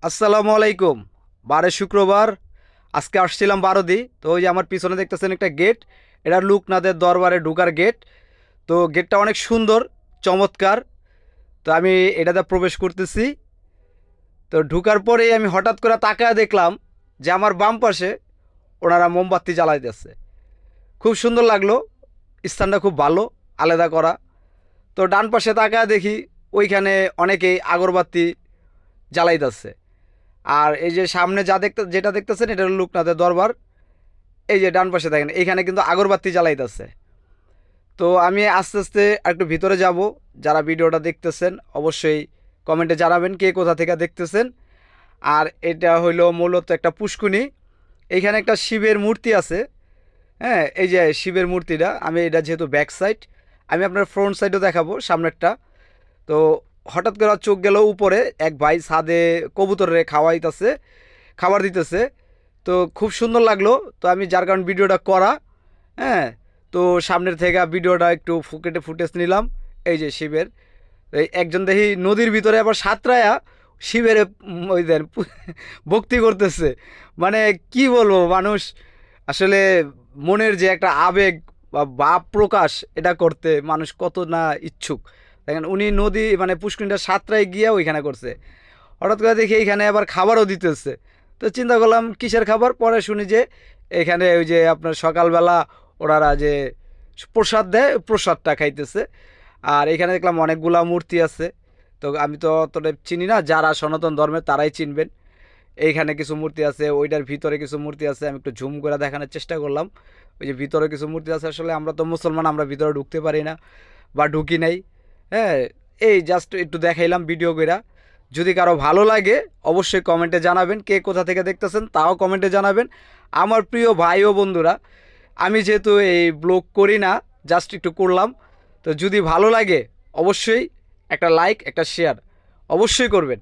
আসসালামু আলাইকুম। বারে শুক্রবার আজকে আসছিলাম বারোদি। তো ওই যে আমার পিছনে দেখতেছেন একটা গেট, এটা লোকনাথের দরবারে ঢুকার গেট। তো গেটটা অনেক সুন্দর, চমৎকার। তো আমি এটাতে প্রবেশ করতেছি। তো ঢুকার পরেই আমি হঠাৎ করে তাকায় দেখলাম যে আমার বাম পাশে ওনারা মোমবাতি জ্বালাইতেছে। খুব সুন্দর লাগলো, স্থানটা খুব ভালো, আলাদা করা। তো ডান পাশে তাকায় দেখি ওইখানে অনেকেই আগরবাতি জ্বালাইতেছে। আর এই যে সামনে যেটা দেখতেছেন এটা হলো লোকনাথের দরবার। এই যে ডান পাশে দেখেন এখানে কিন্তু আগরবাতি জ্বালাইতেছে। তো আমি আস্তে আস্তে একটু ভিতরে যাব। যারা ভিডিওটা দেখতেছেন অবশ্যই কমেন্টে জানাবেন কে কোথা থেকে দেখতেছেন। আর এটা হইলো মূলত একটা পুষ্কুনি। এইখানে একটা শিবের মূর্তি আছে। হ্যাঁ, এই যে শিবের মূর্তিটা, আমি এটা যেহেতু ব্যাক সাইড, আমি আপনার ফ্রন্ট সাইডও দেখাবো, সামনেরটা। তো হঠাৎ করে চোখ গেল উপরে, এক ভাই ছাদে কবুতরে খাওয়াইতেছে, খাবার দিতেছে। তো খুব সুন্দর লাগলো। তো আমি যার কারণ ভিডিওটা করা। হ্যাঁ, তো সামনের থেকে ভিডিওটা একটু ফুটেজ নিলাম। এই যে শিবের, এই একজন দেখি নদীর ভিতরে আবার সাঁতরায়া শিবের ওই দেন ভক্তি করতেছে। মানে কি বলবো, মানুষ আসলে মনের যে একটা আবেগ বা ভাব প্রকাশ, এটা করতে মানুষ কত না ইচ্ছুক। দেখেন উনি নদী মানে পুষ্করিণীটা সাঁতরায় গিয়ে ওইখানে করছে। হঠাৎ করে দেখি এইখানে আবার খাবারও দিতেছে। তো চিন্তা করলাম কিসের খাবার, পরে শুনি যে এখানে ওই যে আপনার সকালবেলা ওনারা যে প্রসাদ দেয়, প্রসাদটা খাইতেছে। আর এখানে দেখলাম অনেকগুলা মূর্তি আছে। তো আমি তো অতটা চিনি না, যারা সনাতন ধর্মের তারাই চিনবেন। এইখানে কিছু মূর্তি আছে, ওইটার ভিতরে কিছু মূর্তি আছে, আমি একটু ঝুম করে দেখানোর চেষ্টা করলাম। ওই যে ভিতরে কিছু মূর্তি আছে, আসলে আমরা তো মুসলমান, আমরা ভিতরে ঢুকতে পারি না বা ঢুকি নাই। হ্যাঁ, এই জাস্ট একটু দেখাইলাম ভিডিও কইরা। যদি কারো ভালো লাগে অবশ্যই কমেন্টে জানাবেন, কে কোথা থেকে দেখতেছেন তাও কমেন্টে জানাবেন। আমার প্রিয় ভাই ও বন্ধুরা, আমি যেহেতু এই ব্লগ করি না, জাস্ট একটু করলাম। তো যদি ভালো লাগে অবশ্যই একটা লাইক, একটা শেয়ার অবশ্যই করবেন।